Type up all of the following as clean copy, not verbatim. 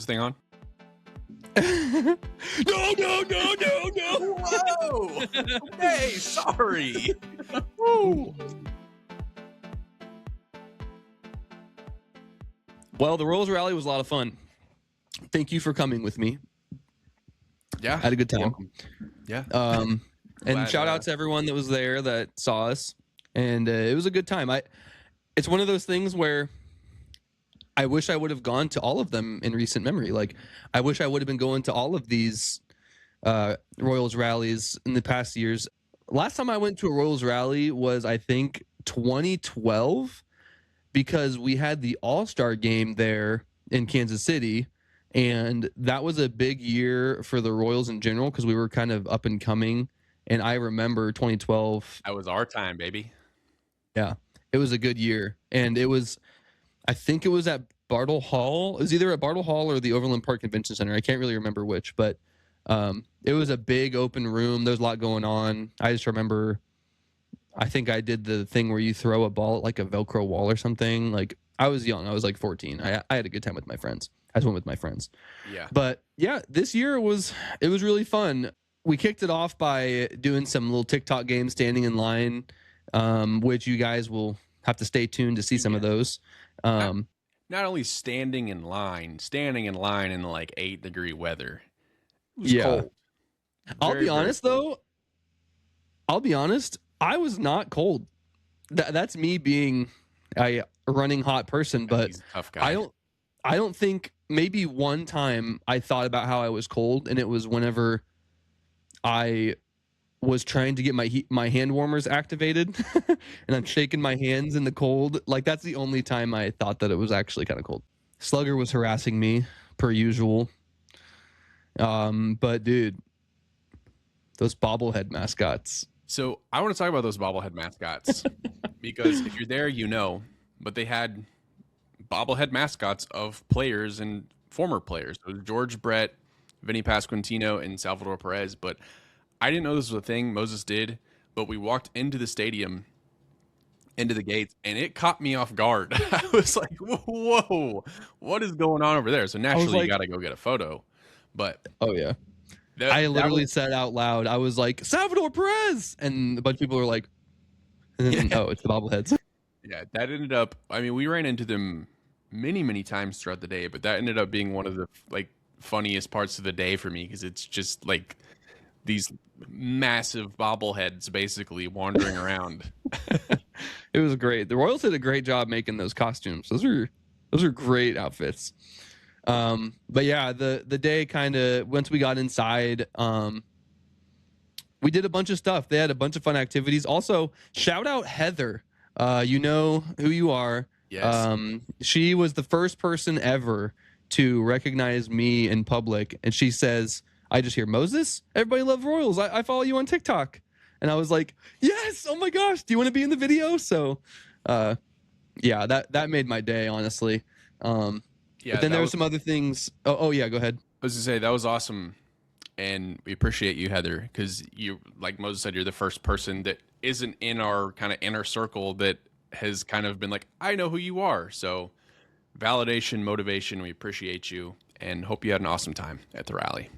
this thing on? No. Whoa! Okay, sorry. Woo. Well, the Royals Rally was a lot of fun. Thank you for coming with me. Yeah, I had a good time. welcome. Yeah. And Glad, shout out to everyone that was there that saw us, and it was a good time. It's one of those things where I wish I would have gone to all of them in recent memory. Like, I wish I would have been going to all of these Royals rallies in the past years. Last time I went to a Royals rally was, I think, 2012, because we had the All-Star game there in Kansas City, and that was a big year for the Royals in general because we were kind of up and coming. And I remember 2012. That was our time, baby. Yeah, it was a good year. And it was, I think it was at Bartle Hall. It was either at Bartle Hall or the Overland Park Convention Center. I can't really remember which, but it was a big open room. There's a lot going on. I just remember, I think I did the thing where you throw a ball at like a Velcro wall or something. Like, I was young. I was like 14. I had a good time with my friends. I just went with my friends. Yeah. But yeah, this year it was really fun. We kicked it off by doing some little TikTok games, standing in line, which you guys will have to stay tuned to see some of those. Not only standing in line in like 8-degree weather. It was cold. I'll be honest, I was not cold. That's me being a running hot person, but He's a tough guy. I don't think, maybe one time I thought about how I was cold, and it was whenever I was trying to get my hand warmers activated and I'm shaking my hands in the cold. Like, that's the only time I thought that it was actually kind of cold. Slugger was harassing me per usual. But dude, those bobblehead mascots. So I want to talk about those bobblehead mascots because if you're there, you know, but they had bobblehead mascots of players and former players. So George Brett, Vinny Pasquantino, and Salvador Perez. But I didn't know this was a thing. Moses did. But we walked into the stadium, into the gates, and it caught me off guard. I was like, whoa, what is going on over there? So naturally, you got to go get a photo. But oh, yeah. I literally said out loud, I was like, Salvador Perez! And a bunch of people were like, and then, oh, it's the bobbleheads. Yeah, that ended up, I mean, we ran into them many times throughout the day, but that ended up being one of the like funniest parts of the day for me because it's just like these massive bobbleheads basically wandering around. It was great. The Royals did a great job making those costumes. Those are great outfits. But yeah, the day kind of, once we got inside, we did a bunch of stuff. They had a bunch of fun activities. Also, shout out Heather. You know who you are. Yes. She was the first person ever to recognize me in public. And she says, I just hear, Moses, everybody loves Royals. I follow you on TikTok. And I was like, yes, oh my gosh, do you want to be in the video? So, yeah, that made my day, honestly. Yeah, but then there were some other things. Oh yeah, go ahead. I was going to say, that was awesome. And we appreciate you, Heather, because you, like Moses said, you're the first person that isn't in our kind of inner circle that has kind of been like, I know who you are. So validation, motivation, we appreciate you and hope you had an awesome time at the rally.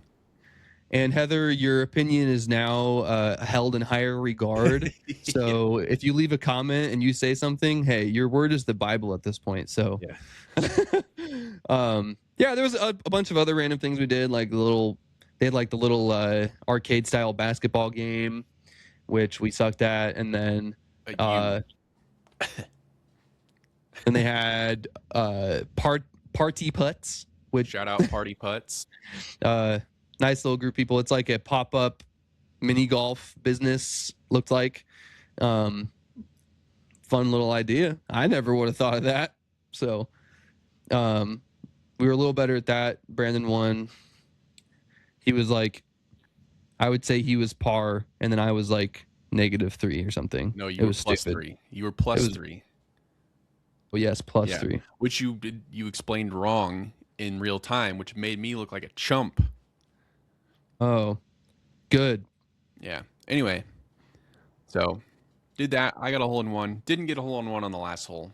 And Heather, your opinion is now held in higher regard. So if you leave a comment and you say something, hey, your word is the Bible at this point. So yeah, there was a bunch of other random things we did, like they had like the little arcade style basketball game, which we sucked at, and then and they had party putts, which shout out party putts. Nice little group of people. It's like a pop-up mini golf business, looked like. Fun little idea. I never would have thought of that. So we were a little better at that. Brandon won. He was like, I would say he was par, and then I was like -3 or something. No, you were +3. You were +3. Well, yes, +3. Which you explained wrong in real time, which made me look like a chump. Oh, good. Yeah. Anyway, so did that. I got a hole in one. Didn't get a hole in one on the last hole.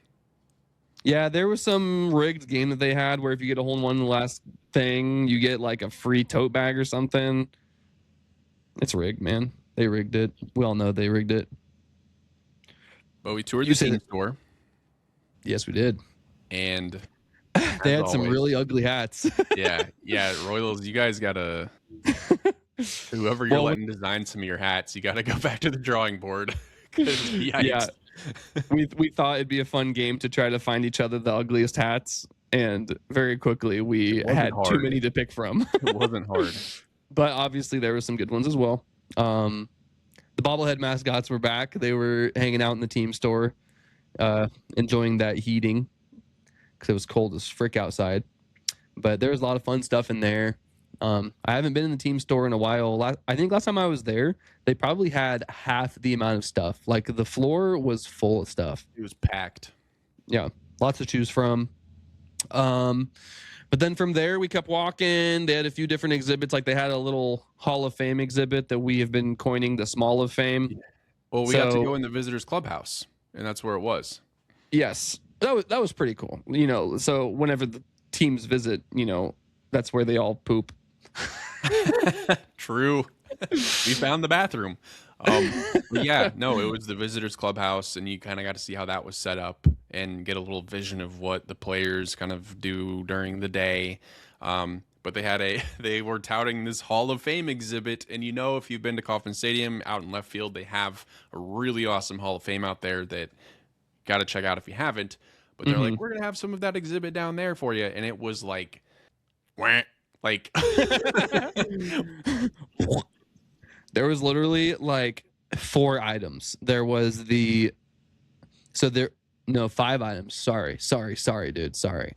Yeah, there was some rigged game that they had where if you get a hole in one in the last thing, you get like a free tote bag or something. It's rigged, man. They rigged it. We all know they rigged it. But we toured You the said team it. store, Yes, we did. and They as had some always, really ugly hats. yeah, Royals, you guys gotta, whoever you're Well, letting design some of your hats, you gotta go back to the drawing board. 'Cause yikes. yeah, we thought it'd be a fun game to try to find each other the ugliest hats, and very quickly we It wasn't had too hard. many to pick from. It wasn't hard. But obviously there were some good ones as well. The bobblehead mascots were back. They were hanging out in the team store, enjoying that heating because it was cold as frick outside. But there was a lot of fun stuff in there. I haven't been in the team store in a while. I think last time I was there, they probably had half the amount of stuff. Like the floor was full of stuff. It was packed. Yeah, lots to choose from. But then from there, we kept walking. They had a few different exhibits. Like they had a little Hall of Fame exhibit that we have been coining the Small of Fame. Well, we got to go in the visitors clubhouse, and that's where it was. Yes, that was pretty cool. You know, so whenever the teams visit, you know, that's where they all poop. True. We found the bathroom. But yeah, no, it was the visitors clubhouse, and you kind of got to see how that was set up and get a little vision of what the players kind of do during the day. But they were touting this Hall of Fame exhibit, and you know, if you've been to Kauffman Stadium out in left field, they have a really awesome Hall of Fame out there that got to check out if you haven't. But they're like, we're gonna have some of that exhibit down there for you, and it was like, wah, like. There was literally like 4 items. There was 5 items. Sorry, dude. Sorry.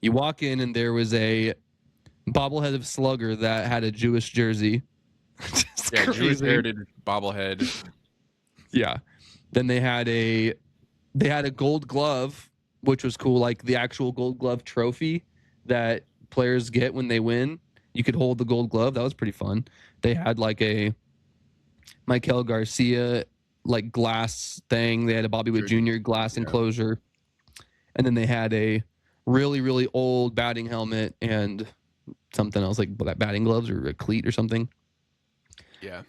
You walk in and there was a bobblehead of Slugger that had a Jewish jersey. Yeah, Crazy. Jewish heritage bobblehead. Yeah. Then they had a gold glove, which was cool, like the actual gold glove trophy that players get when they win. You could hold the gold glove. That was pretty fun. They had like a Michael Garcia like glass thing. They had a Bobby Witt Jr. glass enclosure. And then they had a really, really old batting helmet and something else like batting gloves or a cleat or something. Yeah.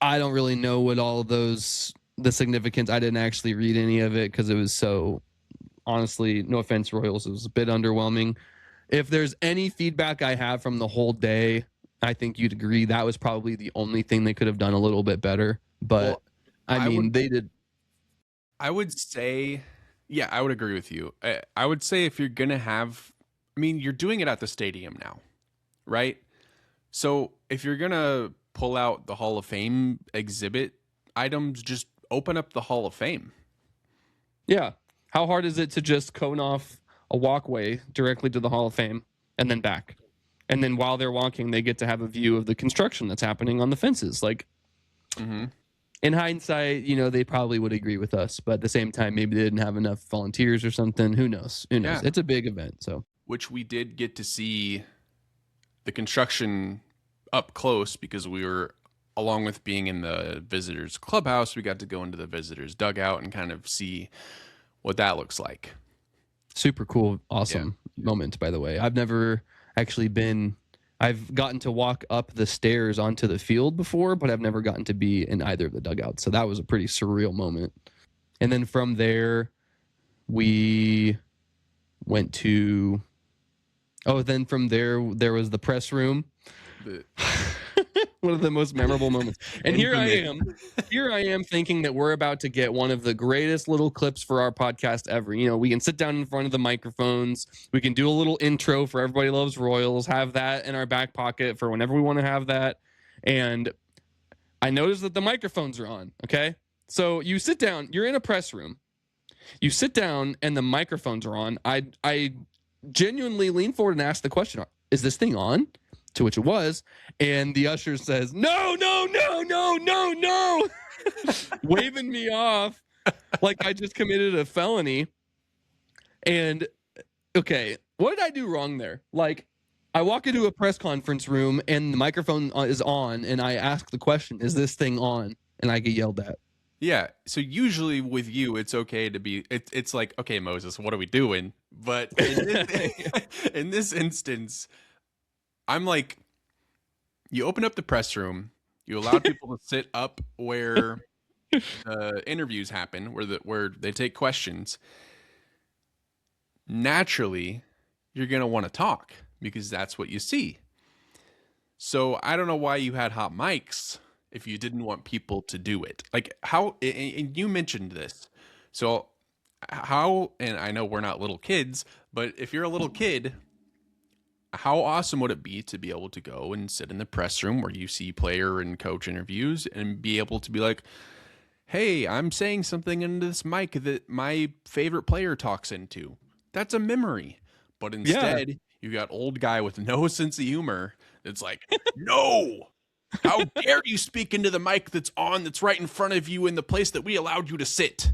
I don't really know what all of those, the significance. I didn't actually read any of it because it was so, honestly, no offense, Royals, it was a bit underwhelming. If there's any feedback I have from the whole day, I think you'd agree that was probably the only thing they could have done a little bit better. But well, they did. I would say, yeah, I would agree with you. I would say if you're going to have, I mean, you're doing it at the stadium now, right? So if you're going to pull out the Hall of Fame exhibit items, just open up the Hall of Fame. Yeah. How hard is it to just cone off a walkway directly to the Hall of Fame and then back? And then while they're walking, they get to have a view of the construction that's happening on the fences. Like, in hindsight, you know, they probably would agree with us, but at the same time, maybe they didn't have enough volunteers or something. Who knows? Yeah. It's a big event. So, which we did get to see the construction up close because we were, along with being in the visitors clubhouse, we got to go into the visitors dugout and kind of see what that looks like. Super cool, awesome moment, by the way. I've never actually been, I've gotten to walk up the stairs onto the field before, but I've never gotten to be in either of the dugouts. So that was a pretty surreal moment. And then from there, we went to, then from there was the press room. One of the most memorable moments. And here I am thinking that we're about to get one of the greatest little clips for our podcast ever. You know, we can sit down in front of the microphones. We can do a little intro for Everybody Loves Royals, have that in our back pocket for whenever we want to have that. And I noticed that the microphones are on. Okay. So you sit down, you're in a press room. You sit down and the microphones are on. I genuinely lean forward and ask the question, is this thing on? To which it was, and the usher says, no, waving me off like I just committed a felony. And okay, what did I do wrong there? Like, I walk into a press conference room and the microphone is on, and I ask the question, is this thing on? And I get yelled at. Yeah. So usually with you, it's okay to be. It's like, okay, Moses, what are we doing? But in this instance, I'm like, you open up the press room, you allowed people to sit up where the interviews happen, where they take questions. Naturally, you're gonna want to talk because that's what you see. So I don't know why you had hot mics if you didn't want people to do it. Like how, and you mentioned this. So how, and I know we're not little kids, but if you're a little kid, how awesome would it be to be able to go and sit in the press room where you see player and coach interviews and be able to be like, hey, I'm saying something into this mic that my favorite player talks into. That's a memory. But instead, you got old guy with no sense of humor that's like, no, how dare you speak into the mic that's right in front of you in the place that we allowed you to sit.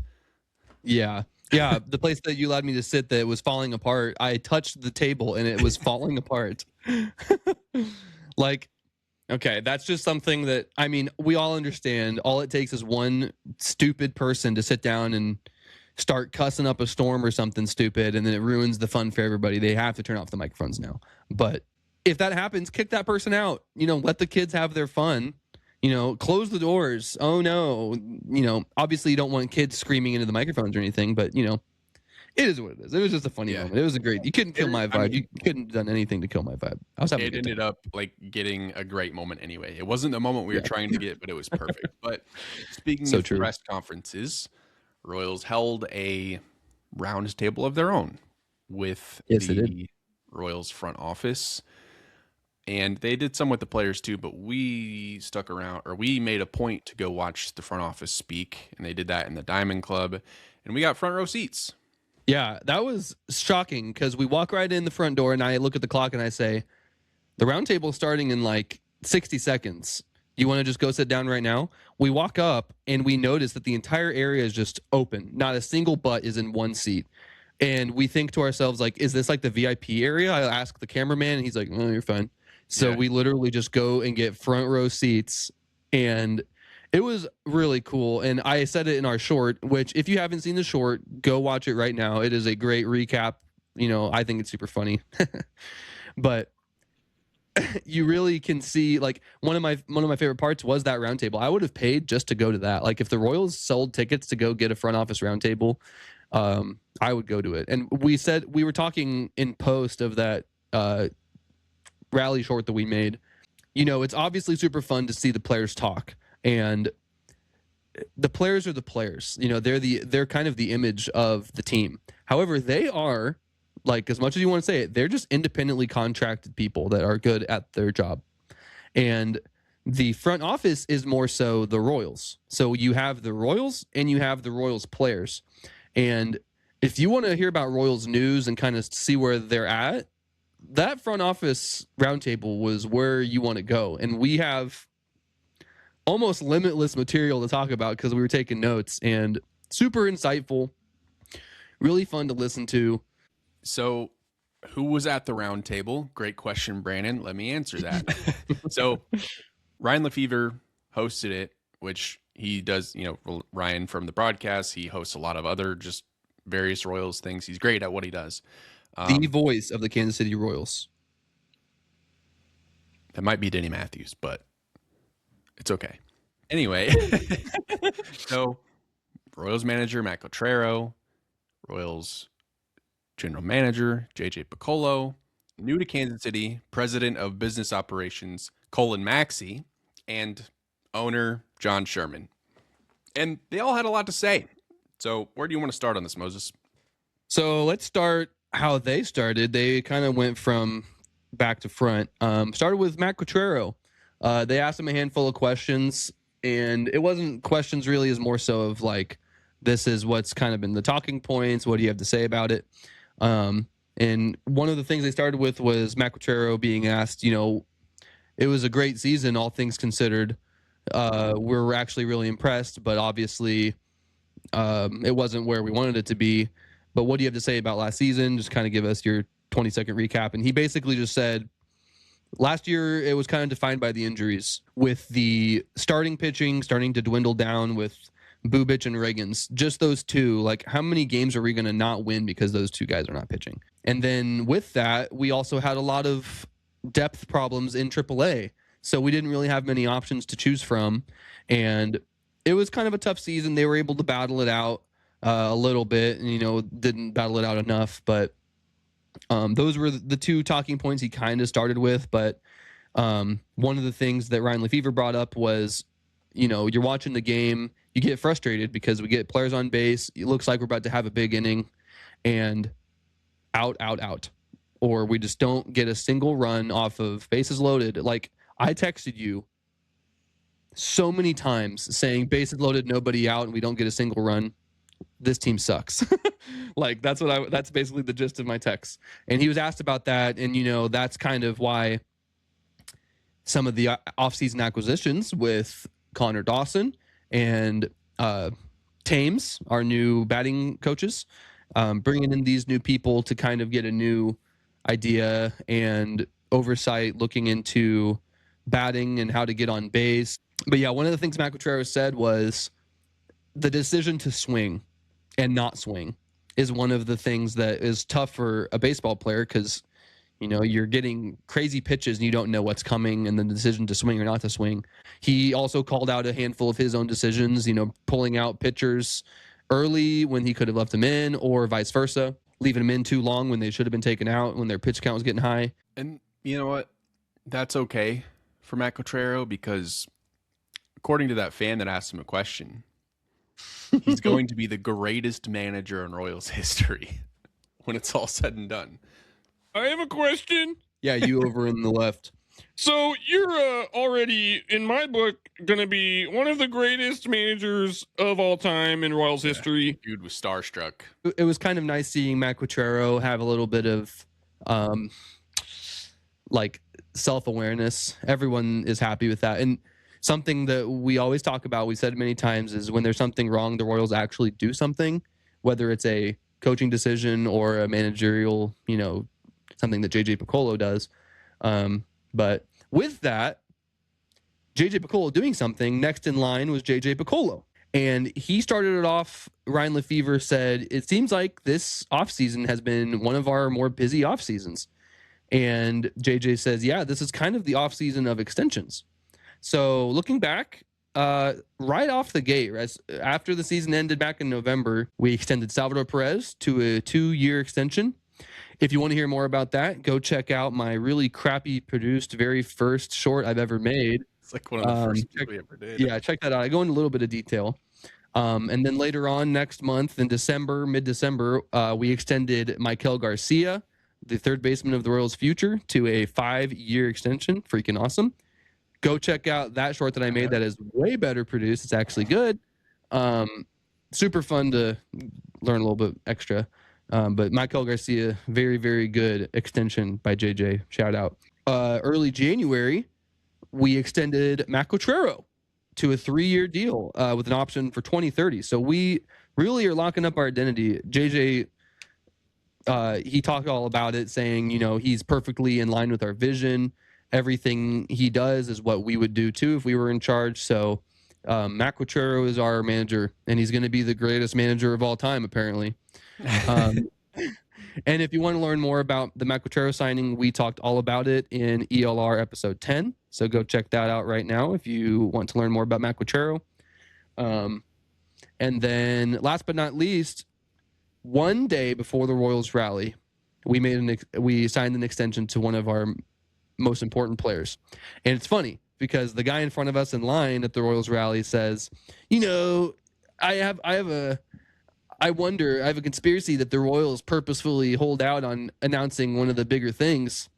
Yeah. Yeah, the place that you allowed me to sit that was falling apart. I touched the table and it was falling apart. Like, okay, that's just something that, I mean, we all understand. All it takes is one stupid person to sit down and start cussing up a storm or something stupid, and then it ruins the fun for everybody. They have to turn off the microphones now. But if that happens, kick that person out. Let the kids have their fun. Close the doors. Oh no. Obviously you don't want kids screaming into the microphones or anything, but it is what it is. It was just a funny moment. It was a great. You couldn't kill my vibe. I mean, you couldn't have done anything to kill my vibe. I was having. It ended up like getting a great moment anyway. It wasn't the moment we were trying to get, but it was perfect. But speaking of press conferences, Royals held a round table of their own with the Royals front office. And they did some with the players too, but we stuck around, or we made a point to go watch the front office speak, and they did that in the Diamond Club, and we got front row seats. Yeah, that was shocking because we walk right in the front door, and I look at the clock and I say, the round table is starting in like 60 seconds. You want to just go sit down right now? We walk up and we notice that the entire area is just open. Not a single butt is in one seat. And we think to ourselves, like, is this like the VIP area? I ask the cameraman, and he's like, oh, you're fine. So we literally just go and get front row seats, and it was really cool. And I said it in our short, which if you haven't seen the short, go watch it right now. It is a great recap. I think it's super funny. But you really can see, like, one of my favorite parts was that round table. I would have paid just to go to that. Like, if the Royals sold tickets to go get a front office round table, I would go to it. And we were talking in post of that rally short that we made. It's obviously super fun to see the players talk, and the players are the players. They're kind of the image of the team. However, they are, like, as much as you want to say it, they're just independently contracted people that are good at their job. And the front office is more so the Royals. So you have the Royals and you have the Royals players. And if you want to hear about Royals news and kind of see where they're at, that front office roundtable was where you want to go. And we have almost limitless material to talk about because we were taking notes, and super insightful, really fun to listen to. So who was at the roundtable? Great question, Brandon. Let me answer that. So Ryan Lefevre hosted it, which he does, Ryan from the broadcast. He hosts a lot of other just various Royals things. He's great at what he does. The voice of the Kansas City Royals. That might be Denny Matthews, but it's okay. Anyway, so Royals manager Matt Quatraro, Royals general manager JJ Piccolo, new to Kansas City, president of business operations Cullen Maxey, and owner John Sherman. And they all had a lot to say. So where do you want to start on this, Moses? So let's start how they started. They kind of went from back to front. Started with Matt Quatraro. They asked him a handful of questions, and it wasn't questions really, as more so of like, this is what's kind of been the talking points. What do you have to say about it? And one of the things they started with was Matt Quatraro being asked, it was a great season, all things considered. We're actually really impressed, but obviously it wasn't where we wanted it to be. But what do you have to say about last season? Just kind of give us your 20-second recap. And he basically just said, last year it was kind of defined by the injuries, with the starting pitching starting to dwindle down, with Bubic and Reagans, just those two. Like, how many games are we going to not win because those two guys are not pitching? And then with that, we also had a lot of depth problems in AAA. So we didn't really have many options to choose from. And it was kind of a tough season. They were able to battle it out a little bit, and, didn't battle it out enough. But those were the two talking points he kind of started with. But one of the things that Ryan Lefevre brought up was, you're watching the game, you get frustrated because we get players on base. It looks like we're about to have a big inning, and out. Or we just don't get a single run off of bases loaded. Like, I texted you so many times saying bases loaded, nobody out, and we don't get a single run. This team sucks. Like, that's basically the gist of my text. And he was asked about that. And, that's kind of why some of the offseason acquisitions with Connor Dawson and Thames, our new batting coaches, bringing in these new people to kind of get a new idea and oversight, looking into batting and how to get on base. But yeah, one of the things Matt Quatraro said was the decision to swing and not swing is one of the things that is tough for a baseball player, because you're getting crazy pitches and you don't know what's coming, and the decision to swing or not to swing. He also called out a handful of his own decisions, pulling out pitchers early when he could have left them in, or vice versa, leaving them in too long when they should have been taken out when their pitch count was getting high. And you know what? That's okay for Matt Quatraro, because according to that fan that asked him a question, he's going to be the greatest manager in Royals history when it's all said and done. I have a question. Yeah, you over in the left. So you're already, in my book, going to be one of the greatest managers of all time in Royals history. Dude was starstruck. It was kind of nice seeing Matt Quatraro have a little bit of self-awareness. Everyone is happy with that. And something that we always talk about, we've said it many times, is when there's something wrong, the Royals actually do something, whether it's a coaching decision or a managerial, something that JJ Piccolo does. But with that, JJ Piccolo doing something, next in line was JJ Piccolo. And he started it off, Ryan Lefevre said, it seems like this offseason has been one of our more busy off seasons. And JJ says, yeah, this is kind of the off season of extensions. So looking back, right off the gate, after the season ended back in November, we extended Salvador Perez to a 2-year extension. If you want to hear more about that, go check out my really crappy produced very first short I've ever made. It's like one of the first we ever did. Yeah, check that out. I go into a little bit of detail. And then later on next month in December, mid-December, we extended Maikel Garcia, the third baseman of the Royals' future, to a 5-year extension. Freaking awesome. Go check out that short that I made that is way better produced. It's actually good. Super fun to learn a little bit extra. But Maikel Garcia, very, very good extension by JJ. Shout out. Early January, we extended Matt Quatraro to a 3-year deal with an option for 2030. So we really are locking up our identity. JJ, he talked all about it, saying, he's perfectly in line with our vision. Everything he does is what we would do too if we were in charge. So Matt Quatraro is our manager, and he's going to be the greatest manager of all time, apparently. And if you want to learn more about the Matt Quatraro signing, we talked all about it in ELR episode 10. So go check that out right now if you want to learn more about Matt Quatraro. And then last but not least, one day before the Royals rally, we signed an extension to one of our most important players. And it's funny because the guy in front of us in line at the Royals rally says, I have a conspiracy that the Royals purposefully hold out on announcing one of the bigger things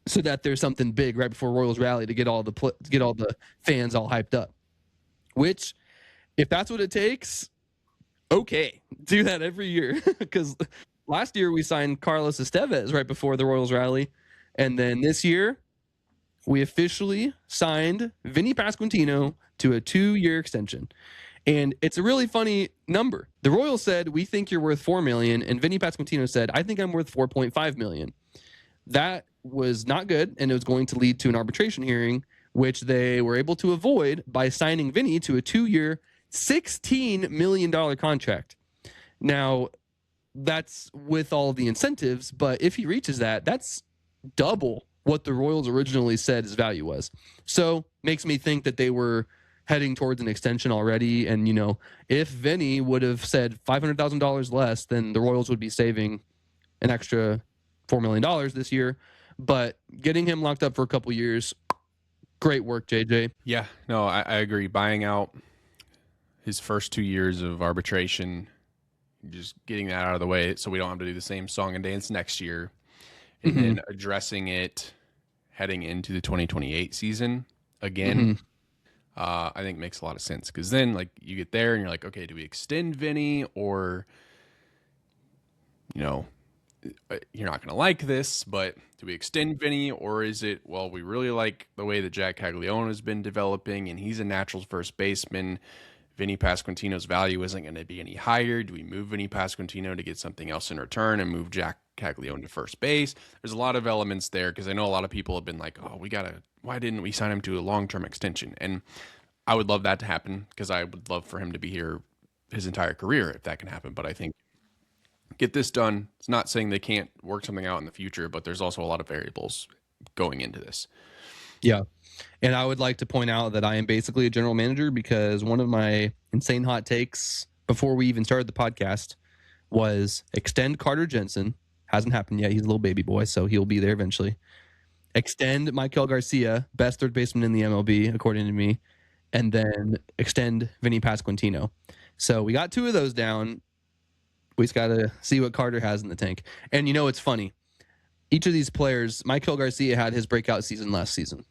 so that there's something big right before Royals rally to get all the fans all hyped up. Which, if that's what it takes, okay, do that every year. Because last year we signed Carlos Estevez right before the Royals rally, and then this year we officially signed Vinny Pasquantino to a 2-year extension. And it's a really funny number. The Royals said, we think you're worth $4 million, and Vinny Pasquantino said, I think I'm worth $4.5 million. That was not good, and it was going to lead to an arbitration hearing, which they were able to avoid by signing Vinny to a 2-year, $16 million contract. Now, that's with all the incentives, but if he reaches that, that's double what the Royals originally said his value was. So makes me think that they were heading towards an extension already. And, if Vinny would have said $500,000 less, then the Royals would be saving an extra $4 million this year. But getting him locked up for a couple years, great work, JJ. Yeah, no, I agree. Buying out his first 2 years of arbitration, just getting that out of the way so we don't have to do the same song and dance next year, and then addressing it heading into the 2028 season again, I think makes a lot of sense. Because then, like, you get there and you're like, okay, do we extend Vinny, or, you're not going to like this, but do we extend Vinny, or is it, well, we really like the way that Jack Caglione has been developing and he's a natural first baseman. Vinny Pasquantino's value isn't going to be any higher. Do we move Vinny Pasquantino to get something else in return and move Jack Caglione to first base? There's a lot of elements there, because I know a lot of people have been like, oh, why didn't we sign him to a long-term extension? And I would love that to happen, because I would love for him to be here his entire career if that can happen. But I think get this done. It's not saying they can't work something out in the future, but there's also a lot of variables going into this. Yeah. And I would like to point out that I am basically a general manager, because one of my insane hot takes before we even started the podcast was extend Carter Jensen. Hasn't happened yet. He's a little baby boy, so he'll be there eventually. Extend Maikel Garcia, best third baseman in the MLB, according to me, and then extend Vinny Pasquantino. So we got 2 of those down. We just got to see what Carter has in the tank. And it's funny. Each of these players, Maikel Garcia had his breakout season last season.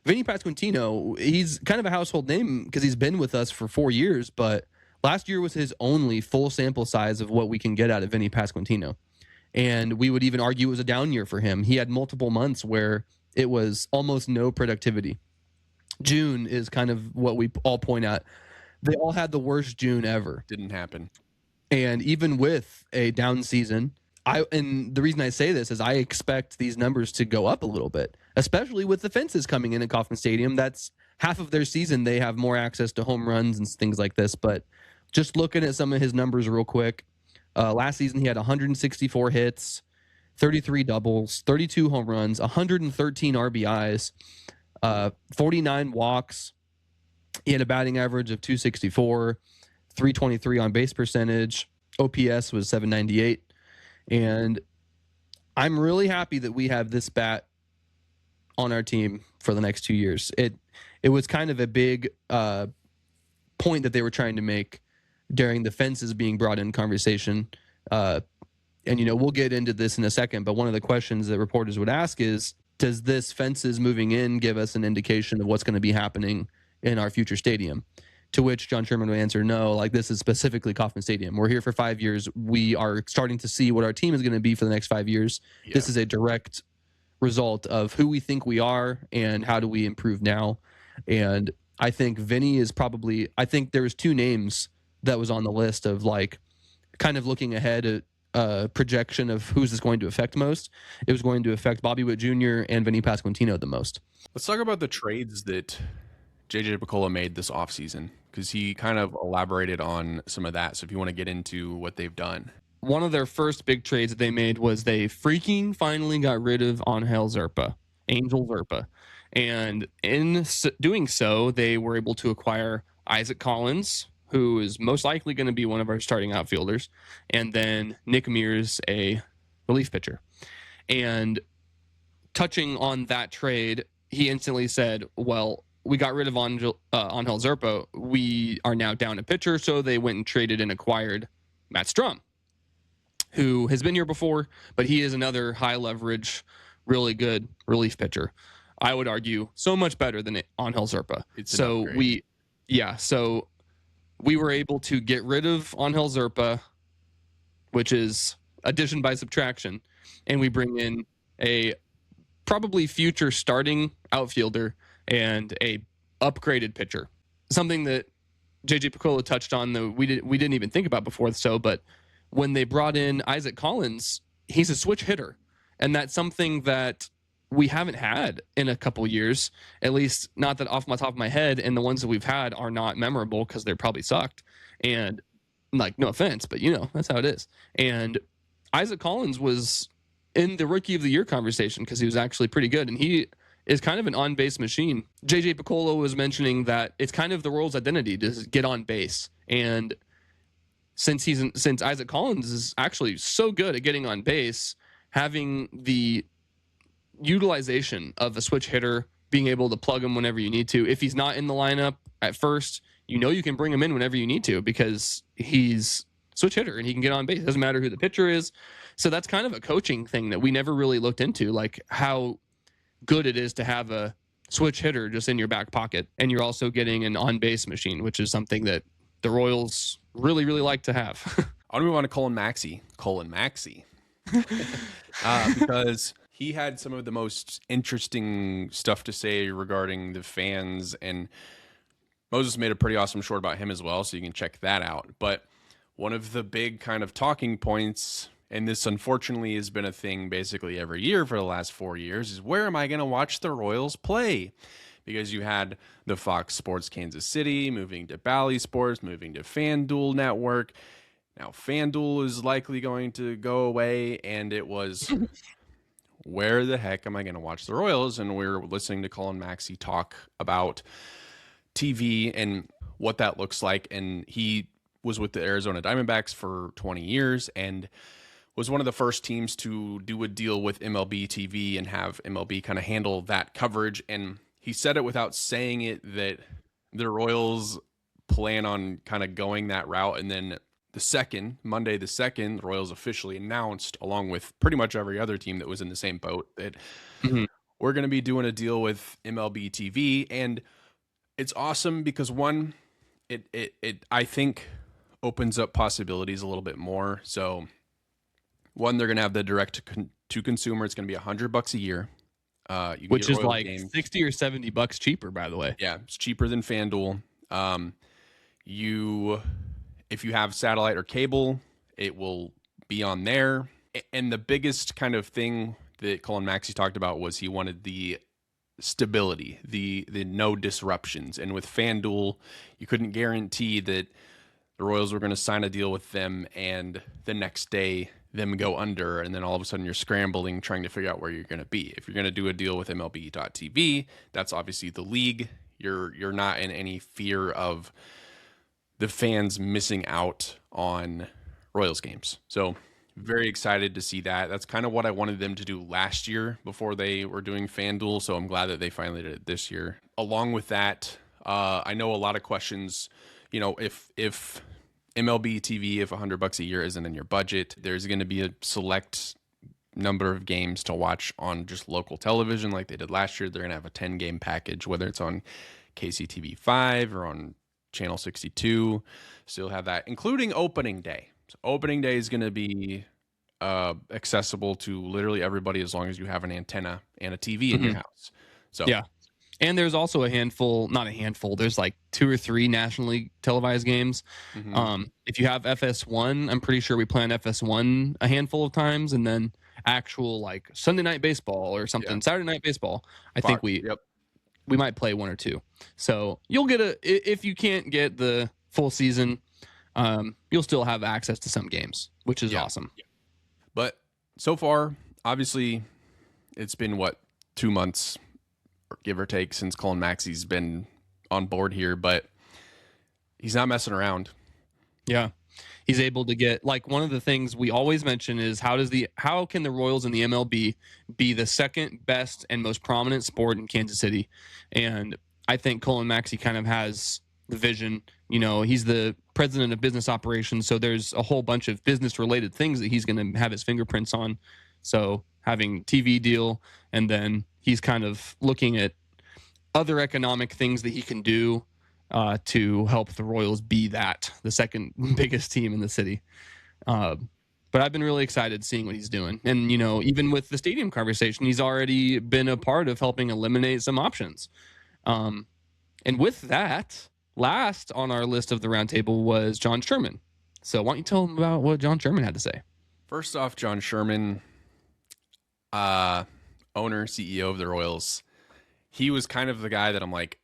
Vinny Pasquantino, he's kind of a household name because he's been with us for 4 years, but last year was his only full sample size of what we can get out of Vinny Pasquantino. And we would even argue it was a down year for him. He had multiple months where it was almost no productivity. June is kind of what we all point at. They all had the worst June ever. Didn't happen. And even with a down season, and the reason I say this is I expect these numbers to go up a little bit, especially with the fences coming in at Kauffman Stadium. That's half of their season. They have more access to home runs and things like this. But just looking at some of his numbers real quick, last season he had 164 hits, 33 doubles, 32 home runs, 113 RBIs, 49 walks. He had a batting average of 264, 323 on base percentage. OPS was 798. And I'm really happy that we have this bat on our team for the next 2 years. It was kind of a big point that they were trying to make during the fences being brought in conversation. And, we'll get into this in a second, but one of the questions that reporters would ask is, does this fences moving in give us an indication of what's going to be happening in our future stadium? To which John Sherman would answer, no, like this is specifically Kauffman Stadium. We're here for 5 years. We are starting to see what our team is going to be for the next 5 years. Yeah. This is a direct result of who we think we are and how do we improve now. And I think Vinny is probably, I think there was 2 names that was on the list of like kind of looking ahead at projection of who's this going to affect most. It was going to affect Bobby Witt Jr. and Vinny Pasquantino the most. Let's talk about the trades that JJ Piccolo made this offseason, because he kind of elaborated on some of that. So if you want to get into what they've done. One of their first big trades that they made was they freaking finally got rid of Angel Zerpa. And in doing so, they were able to acquire Isaac Collins, who is most likely going to be one of our starting outfielders, and then Nick Mears, a relief pitcher. And touching on that trade, he instantly said, well, we got rid of Angel Zerpa. We are now down a pitcher, so they went and traded and acquired Matt Strum, who has been here before, but he is another high-leverage, really good relief pitcher. I would argue so much better than Angel Zerpa. So we were able to get rid of Angel Zerpa, which is addition by subtraction, and we bring in a probably future starting outfielder and a upgraded pitcher. Something that JJ Piccolo touched on that we didn't even think about before. But when they brought in Isaac Collins, he's a switch hitter, and that's something that we haven't had in a couple years, at least not that off my top of my head. And the ones that we've had are not memorable because they're probably sucked. And like, no offense, but that's how it is. And Isaac Collins was in the rookie of the year conversation because he was actually pretty good. And he is kind of an on-base machine. JJ Piccolo was mentioning that it's kind of the Royals' identity to get on base. And since Isaac Collins is actually so good at getting on base, having the utilization of a switch hitter, being able to plug him whenever you need to. If he's not in the lineup at first, you can bring him in whenever you need to because he's switch hitter and he can get on base. It doesn't matter who the pitcher is. So that's kind of a coaching thing that we never really looked into, like how good it is to have a switch hitter just in your back pocket. And you're also getting an on-base machine, which is something that the Royals really, really like to have. I want to move on to Cullen Maxey. Because he had some of the most interesting stuff to say regarding the fans, and Moses made a pretty awesome short about him as well, so you can check that out. But one of the big kind of talking points, and this unfortunately has been a thing basically every year for the last 4 years, is where am I going to watch the Royals play? Because you had the Fox Sports Kansas City moving to Bally Sports, moving to FanDuel Network. Now, FanDuel is likely going to go away, and it was, where the heck am I going to watch the Royals? And we're listening to Cullen Maxey talk about TV and what that looks like. And he was with the Arizona Diamondbacks for 20 years and was one of the first teams to do a deal with MLB TV and have MLB kind of handle that coverage. And he said it without saying it that the Royals plan on kind of going that route. And then Monday the 2nd, the Royals officially announced, along with pretty much every other team that was in the same boat, that we're going to be doing a deal with MLB TV. And it's awesome because one, it I think opens up possibilities a little bit more. So one, they're going to have the direct to consumer. It's going to be $100 a year. Which is like games. $60 or $70 cheaper, by the way. Yeah, it's cheaper than FanDuel. If you have satellite or cable, it will be on there. And the biggest kind of thing that Cullen Maxey talked about was he wanted the stability, the no disruptions. And with FanDuel, you couldn't guarantee that the Royals were going to sign a deal with them and the next day them go under, and then all of a sudden you're scrambling trying to figure out where you're going to be. If you're going to do a deal with MLB.TV, that's obviously the league. You're not in any fear of the fans missing out on Royals games. So very excited to see that. That's kind of what I wanted them to do last year before they were doing FanDuel. So I'm glad that they finally did it this year. Along with that, I know a lot of questions, if MLB TV, if $100 a year isn't in your budget, there's going to be a select number of games to watch on just local television like they did last year. They're going to have a 10-game package, whether it's on KCTV5 or on Channel 62. Still have that, including opening day. So opening day is going to be accessible to literally everybody as long as you have an antenna and a TV in your house. So yeah. And there's also there's like 2 or 3 nationally televised games. If you have FS1, I'm pretty sure we plan FS1 a handful of times, and then actual like Sunday night baseball or something, Saturday night baseball. I think we might play 1 or 2. So you'll get if you can't get the full season, you'll still have access to some games, which is awesome. Yeah. But so far, obviously, it's been 2 months, give or take, since Cullen Maxey's been on board here, but he's not messing around. Yeah. He's able to get, like, one of the things we always mention is how can the Royals and the MLB be the second best and most prominent sport in Kansas City? And I think Cullen Maxey kind of has the vision. He's the president of business operations, so there's a whole bunch of business related things that he's going to have his fingerprints on. So having TV deal, and then he's kind of looking at other economic things that he can do to help the Royals be the second biggest team in the city. But I've been really excited seeing what he's doing. And, even with the stadium conversation, he's already been a part of helping eliminate some options. And with that, last on our list of the roundtable was John Sherman. So why don't you tell him about what John Sherman had to say? First off, John Sherman, I owner, CEO of the Royals, he was kind of the guy that I'm like,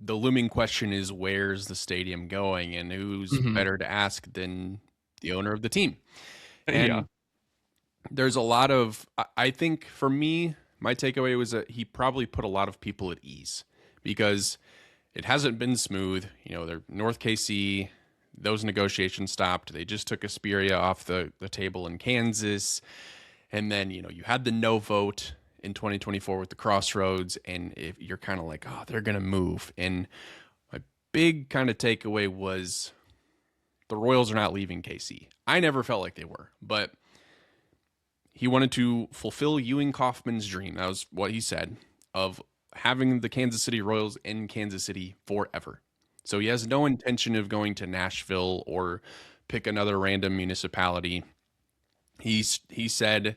the looming question is where's the stadium going, and who's better to ask than the owner of the team? And there's a lot of, I think for me, my takeaway was that he probably put a lot of people at ease because it hasn't been smooth. They're North KC, those negotiations stopped. They just took Asperia off the table in Kansas. And then, you had the no vote in 2024 with the Crossroads, and if you're kind of like, oh, they're going to move. And my big kind of takeaway was the Royals are not leaving KC. I never felt like they were, but he wanted to fulfill Ewing Kauffman's dream. That was what he said, of having the Kansas City Royals in Kansas City forever. So he has no intention of going to Nashville or pick another random municipality. He said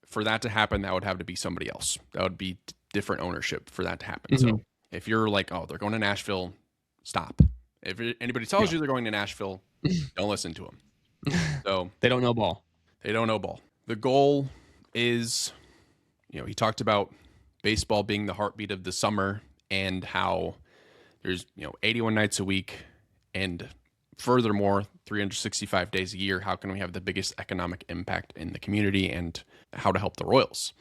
for that to happen, that would have to be somebody else. That would be different ownership for that to happen. So if you're like, oh, they're going to Nashville, stop. If anybody tells you they're going to Nashville, don't listen to them. So they don't know ball. They don't know ball. The goal is, he talked about baseball being the heartbeat of the summer and how there's, 81 nights a week and furthermore, 365 days a year. How can we have the biggest economic impact in the community and how to help the Royals?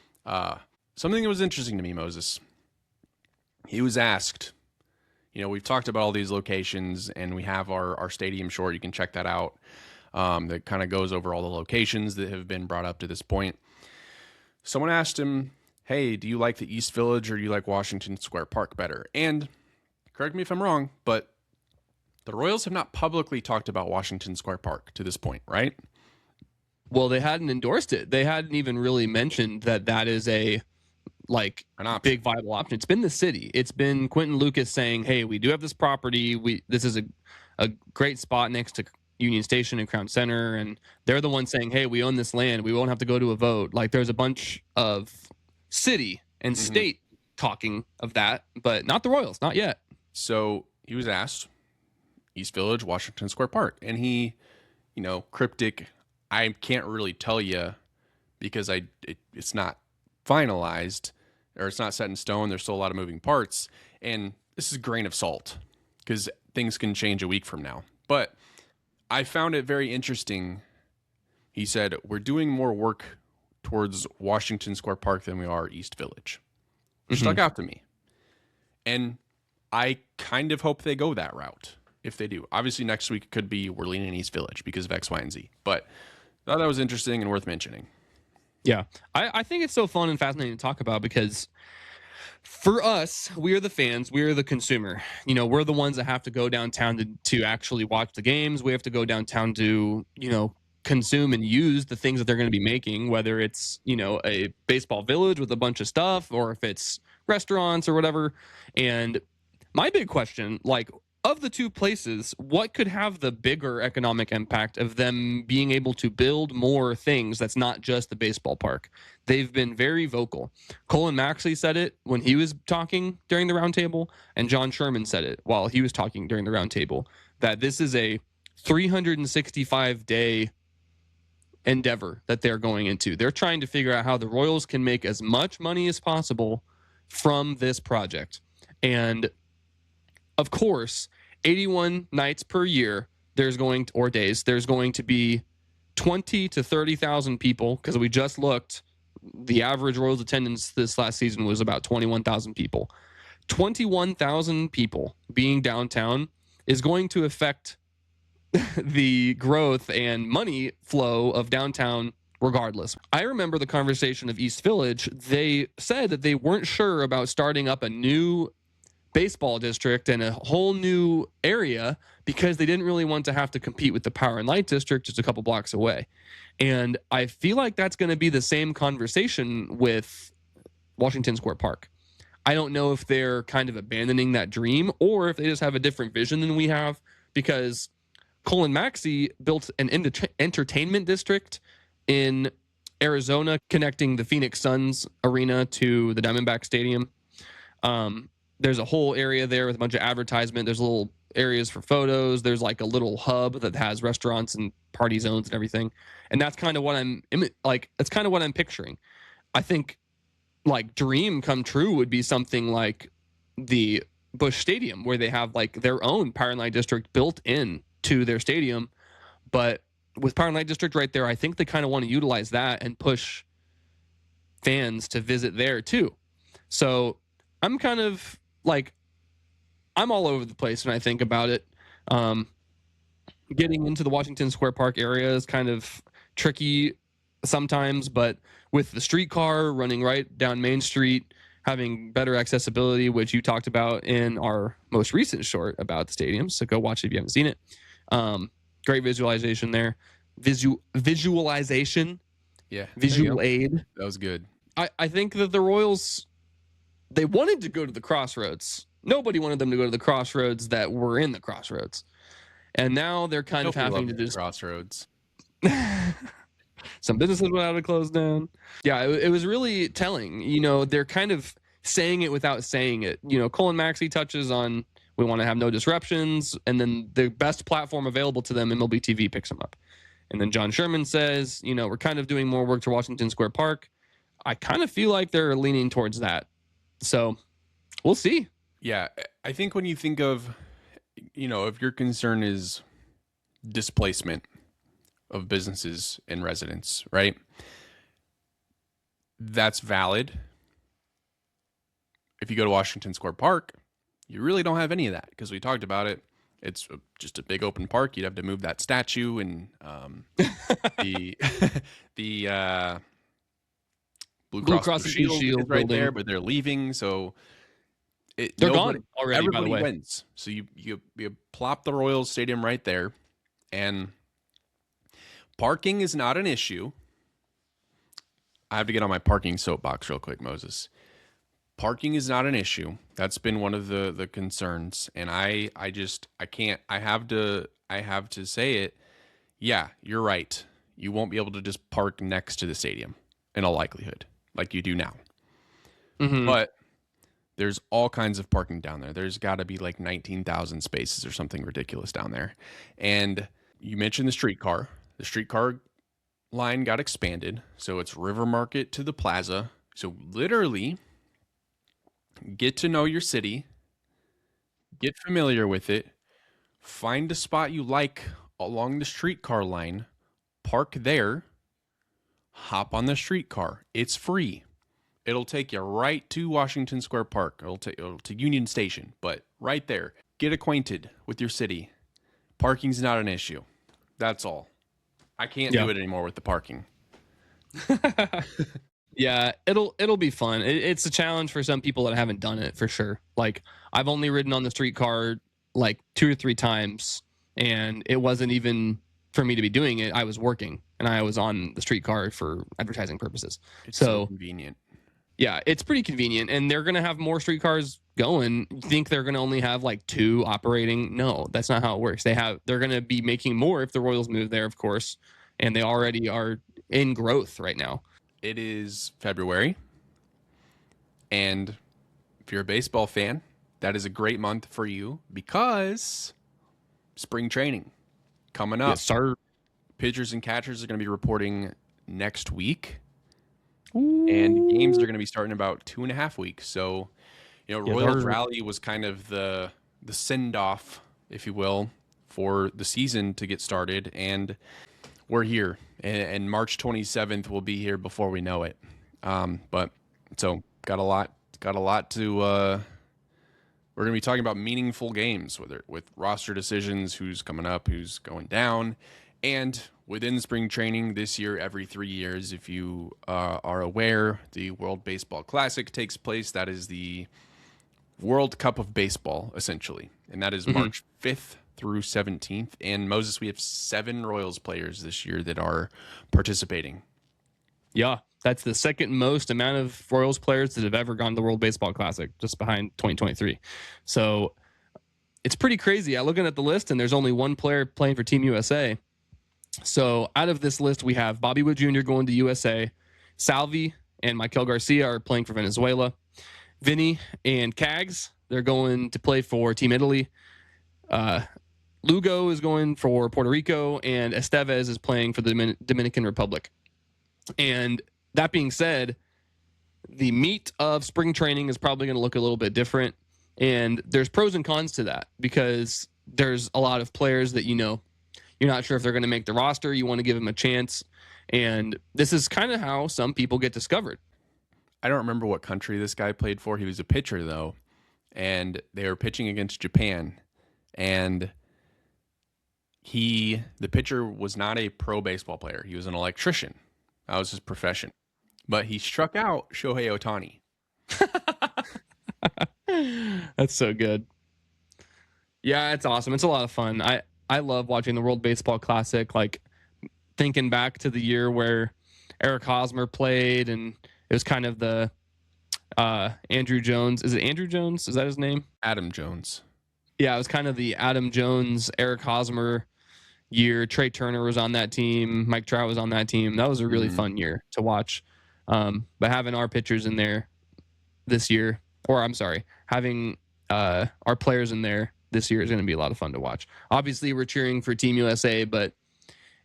Something that was interesting to me, Moses, he was asked, we've talked about all these locations and we have our stadium short. You can check that out. That kind of goes over all the locations that have been brought up to this point. Someone asked him, hey, do you like the East Village or do you like Washington Square Park better? And correct me if I'm wrong, but the Royals have not publicly talked about Washington Square Park to this point, right? Well, they hadn't endorsed it. They hadn't even really mentioned that is an big viable option. It's been the city. It's been Quentin Lucas saying, hey, we do have this property. This is a great spot next to Union Station and Crown Center. And they're the ones saying, hey, we own this land. We won't have to go to a vote. Like there's a bunch of city and state talking of that, but not the Royals, not yet. So he was asked, East Village, Washington Square Park. And he, cryptic, I can't really tell you because it's not finalized or it's not set in stone. There's still a lot of moving parts. And this is a grain of salt because things can change a week from now. But I found it very interesting. He said, we're doing more work towards Washington Square Park than we are East Village. Stuck out to me. And I kind of hope they go that route if they do. Obviously, next week could be we're leaning East Village because of X, Y, and Z. But I thought that was interesting and worth mentioning. Yeah. I think it's so fun and fascinating to talk about because for us, we are the fans. We are the consumer. We're the ones that have to go downtown to actually watch the games. We have to go downtown to, consume and use the things that they're going to be making, whether it's, a baseball village with a bunch of stuff or if it's restaurants or whatever. And my big question, of the two places, what could have the bigger economic impact of them being able to build more things that's not just the baseball park? They've been very vocal. Cullen Maxey said it when he was talking during the roundtable, and John Sherman said it while he was talking during the roundtable, that this is a 365-day endeavor that they're going into. They're trying to figure out how the Royals can make as much money as possible from this project. And of course, 81 nights per year, there's going to be 20 to 30,000 people, because we just looked, the average Royals attendance this last season was about 21,000 people. 21,000 people being downtown is going to affect the growth and money flow of downtown regardless. I remember the conversation of East Village. They said that they weren't sure about starting up a new baseball district and a whole new area because they didn't really want to have to compete with the Power and Light district just a couple blocks away. And I feel like that's going to be the same conversation with Washington Square Park. I don't know if they're kind of abandoning that dream or if they just have a different vision than we have, because Cullen Maxey built an entertainment district in Arizona connecting the Phoenix Suns arena to the Diamondback Stadium. There's a whole area there with a bunch of advertisement. There's little areas for photos. There's like a little hub that has restaurants and party zones and everything. And that's kind of what I'm picturing. I think like dream come true would be something like the Busch Stadium, where they have like their own Power and Light District built in to their stadium. But with Power and Light District right there, I think they kind of want to utilize that and push fans to visit there too. So I'm kind of like, I'm all over the place when I think about it. Getting into the Washington Square Park area is kind of tricky sometimes, but with the streetcar running right down Main Street, having better accessibility, which you talked about in our most recent short about the stadium, so go watch it if you haven't seen it. Great visualization there. Visualization. Yeah. Visual aid. That was good. I think that the Royals, they wanted to go to the Crossroads. Nobody wanted them to go to the Crossroads that were in the Crossroads. And now they're kind of having to just... Crossroads. Some businesses went out and closed down. Yeah, it was really telling. You know, they're kind of saying it without saying it. You know, Cullen Maxey touches on, we want to have no disruptions, and then the best platform available to them, MLB TV, picks them up. And then John Sherman says, you know, we're kind of doing more work to Washington Square Park. I kind of feel like they're leaning towards that. So we'll see. Yeah, I think when you think of, you know, if your concern is displacement of businesses and residents, right? That's valid. If you go to Washington Square Park, you really don't have any of that, because we talked about it. It's just a big open park. You'd have to move that statue, and the Blue Cross Blue Shield is right there, but they're leaving, so they're gone already. Everybody by the way, wins. So you plop the Royals Stadium right there, and parking is not an issue. I have to get on my parking soapbox real quick, Moses. Parking is not an issue. That's been one of the concerns, and I can't. I have to say it. Yeah, you're right. You won't be able to just park next to the stadium in all likelihood, like you do now. Mm-hmm. But there's all kinds of parking down there. There's got to be like 19,000 spaces or something ridiculous down there. And you mentioned the streetcar. The streetcar line got expanded, so it's River Market to the Plaza. So literally, get to know your city, get familiar with it, find a spot you like along the streetcar line, park there, hop on the streetcar. It's free. It'll take you right to Washington Square Park. It'll take to Union Station, but right there. Get acquainted with your city. Parking's not an issue. That's all. I can't do it anymore with the parking. Yeah, it'll be fun. It's a challenge for some people that haven't done it, for sure. Like, I've only ridden on the streetcar like 2 or 3 times, and it wasn't even for me to be doing it. I was working, and I was on the streetcar for advertising purposes. It's so convenient. Yeah, it's pretty convenient, and they're going to have more streetcars going. You think they're going to only have like 2 operating? No, that's not how it works. They're going to be making more if the Royals move there, of course, and they already are in growth right now. It is February, and if you're a baseball fan, that is a great month for you, because spring training coming up. Yes, sir. Pitchers and catchers are going to be reporting next week. Ooh. And games are going to be starting in about 2.5 weeks. So, you know, Royals Rally was kind of the send-off, if you will, for the season to get started. And we're here. And March 27th will be here before we know it. But so got a lot to we're going to be talking about meaningful games with roster decisions, who's coming up, who's going down. And within spring training this year, every 3 years, if you are aware, the World Baseball Classic takes place. That is the World Cup of Baseball, essentially. And that is March 5th through 17th. And Moses, we have 7 Royals players this year that are participating. Yeah, that's the second most amount of Royals players that have ever gone to the World Baseball Classic, just behind 2023. So it's pretty crazy. I'm looking at the list, and there's only 1 player playing for Team USA. So out of this list, we have Bobby Witt Jr. going to USA. Salvi and Michael Garcia are playing for Venezuela. Vinny and Cags, they're going to play for Team Italy. Lugo is going for Puerto Rico, and Estevez is playing for the Dominican Republic. And that being said, the meat of spring training is probably going to look a little bit different. And there's pros and cons to that because there's a lot of players that, you're not sure if they're going to make the roster. You want to give them a chance. And this is kind of how some people get discovered. I don't remember what country this guy played for. He was a pitcher, though. And they were pitching against Japan. And the pitcher was not a pro baseball player. He was an electrician. That was his profession. But he struck out Shohei Ohtani. That's so good. Yeah, it's awesome. It's a lot of fun. I love watching the World Baseball Classic, like thinking back to the year where Eric Hosmer played, and it was kind of the Andrew Jones. Is it Andrew Jones? Is that his name? Adam Jones. Yeah, it was kind of the Adam Jones, Eric Hosmer year. Trey Turner was on that team. Mike Trout was on that team. That was a really fun year to watch. But having our pitchers in there this year, or I'm sorry, having our players in there this year is going to be a lot of fun to watch. Obviously, we're cheering for Team USA, but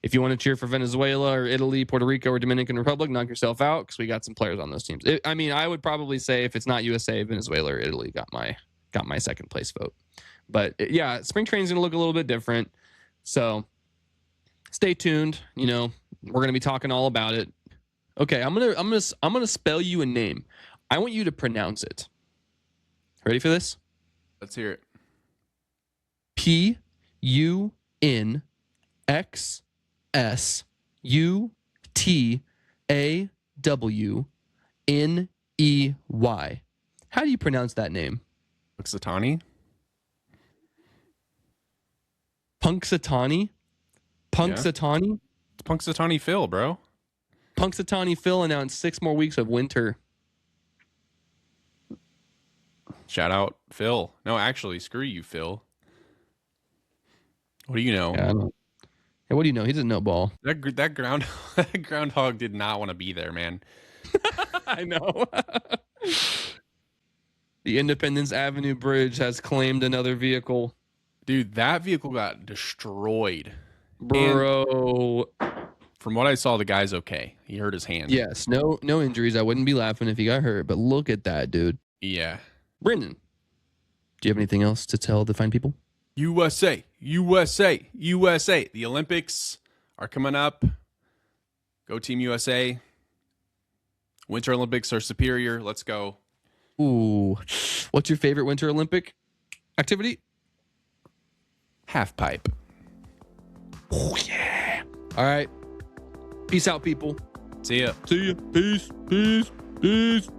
if you want to cheer for Venezuela or Italy, Puerto Rico, or Dominican Republic, knock yourself out because we got some players on those teams. I would probably say if it's not USA, Venezuela or Italy got my second place vote. But yeah, spring training is going to look a little bit different. So stay tuned. We're going to be talking all about it. Okay, I'm gonna spell you a name. I want you to pronounce it. Ready for this? Let's hear it. Punxsutawney. How do you pronounce that name? Punxsutawney? Punxsutawney? Punxsutawney? Yeah. It's Punxsutawney Phil, bro. Punxsutawney Phil announced 6 more weeks of winter. Shout out Phil. No, actually, screw you, Phil. What do you know? Yeah, what do you know? He doesn't know ball. That groundhog did not want to be there, man. I know. The Independence Avenue Bridge has claimed another vehicle. Dude, that vehicle got destroyed. Bro. And from what I saw, the guy's okay. He hurt his hand. Yes, no injuries. I wouldn't be laughing if he got hurt, but look at that, dude. Yeah. Brendan, do you have anything else to tell the fine people? USA. The Olympics are coming up. Go Team USA. Winter Olympics are superior. Let's go. Ooh. What's your favorite Winter Olympic activity? Half pipe. Oh, yeah. All right. Peace out, people. See ya. See ya. Peace.